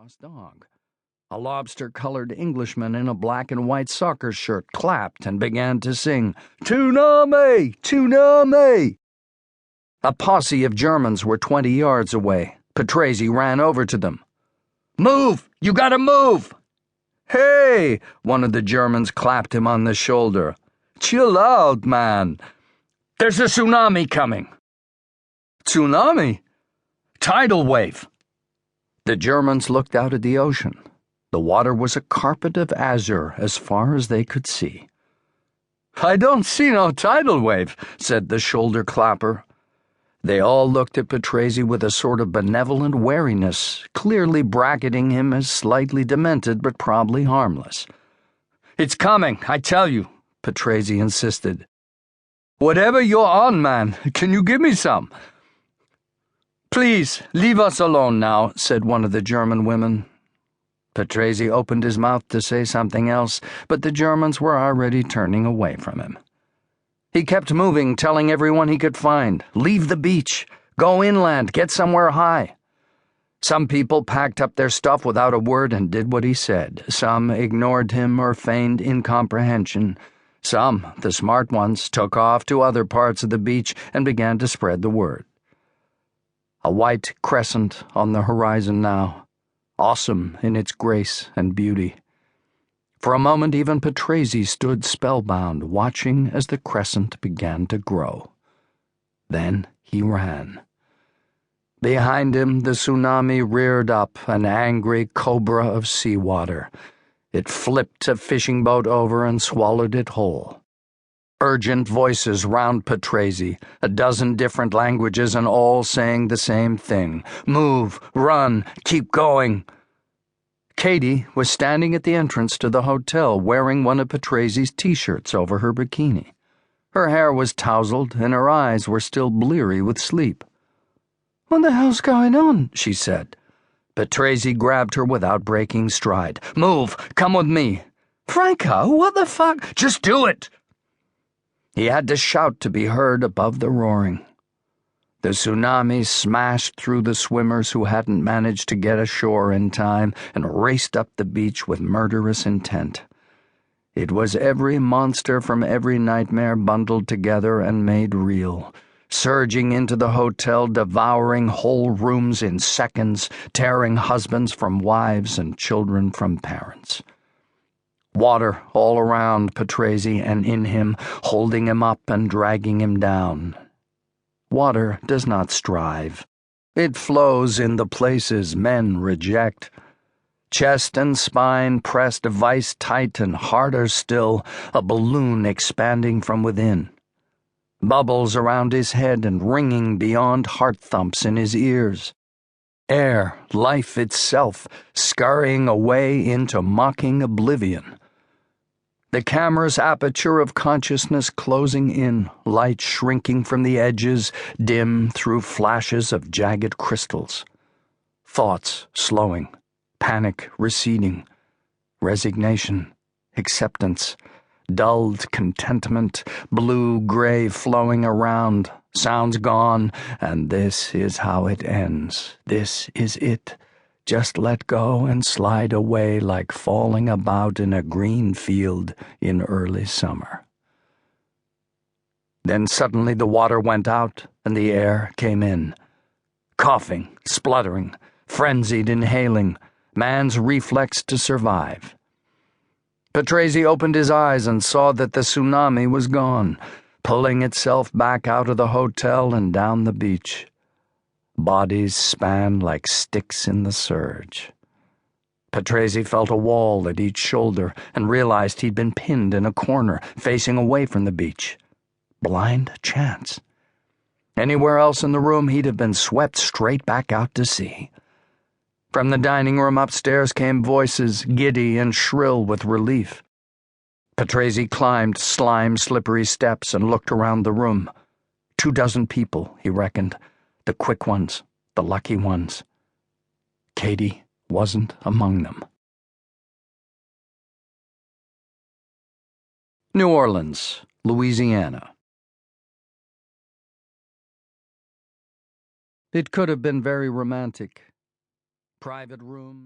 lost dog. A lobster-colored Englishman in a black and white soccer shirt clapped and began to sing, "Tsunami! Tsunami!" A posse of Germans were 20 yards away. Patrese ran over to them. "Move! You gotta move!" "Hey!" One of the Germans clapped him on the shoulder. "Chill out, man. There's a tsunami coming." "Tsunami? Tidal wave." The Germans looked out at the ocean. The water was a carpet of azure as far as they could see. "I don't see no tidal wave," said the shoulder clapper. They all looked at Patrese with a sort of benevolent wariness, clearly bracketing him as slightly demented but probably harmless. "It's coming, I tell you," Patrese insisted. "Whatever you're on, man, can you give me some?" "Please, leave us alone now," said one of the German women. Patrese opened his mouth to say something else, but the Germans were already turning away from him. He kept moving, telling everyone he could find, "Leave the beach, go inland, get somewhere high." Some people packed up their stuff without a word and did what he said. Some ignored him or feigned incomprehension. Some, the smart ones, took off to other parts of the beach and began to spread the word. A white crescent on the horizon now, awesome in its grace and beauty. For a moment even Patrese stood spellbound, watching as the crescent began to grow. Then he ran. Behind him the tsunami reared up, an angry cobra of seawater. It flipped a fishing boat over and swallowed it whole. Urgent voices round Patrese, a dozen different languages and all saying the same thing. "Move, run, keep going." Katie was standing at the entrance to the hotel wearing one of Patrese's t-shirts over her bikini. Her hair was tousled and her eyes were still bleary with sleep. "What the hell's going on?" she said. Patrese grabbed her without breaking stride. "Move! Come with me!" "Franco, what the fuck?" "Just do it!" He had to shout to be heard above the roaring. The tsunami smashed through the swimmers who hadn't managed to get ashore in time and raced up the beach with murderous intent. It was every monster from every nightmare bundled together and made real, surging into the hotel, devouring whole rooms in seconds, tearing husbands from wives and children from parents. Water all around Patrese and in him, holding him up and dragging him down. Water does not strive. It flows in the places men reject. Chest and spine pressed vice-tight and harder still, a balloon expanding from within. Bubbles around his head and ringing beyond heart thumps in his ears. Air, life itself, scurrying away into mocking oblivion. The camera's aperture of consciousness closing in, light shrinking from the edges, dim through flashes of jagged crystals. Thoughts slowing, panic receding, resignation, acceptance, dulled contentment, blue-gray flowing around, sounds gone, and this is how it ends. This is it. Just let go and slide away like falling about in a green field in early summer. Then suddenly the water went out and the air came in. Coughing, spluttering, frenzied inhaling, man's reflex to survive. Patrese opened his eyes and saw that the tsunami was gone, pulling itself back out of the hotel and down the beach. Bodies span like sticks in the surge. Patrese felt a wall at each shoulder and realized he'd been pinned in a corner, facing away from the beach. Blind chance. Anywhere else in the room, he'd have been swept straight back out to sea. From the dining room upstairs came voices, giddy and shrill with relief. Patrese climbed slime-slippery steps and looked around the room. 24 people, he reckoned. The quick ones, the lucky ones. Katie wasn't among them. New Orleans, Louisiana. It could have been very romantic. Private room.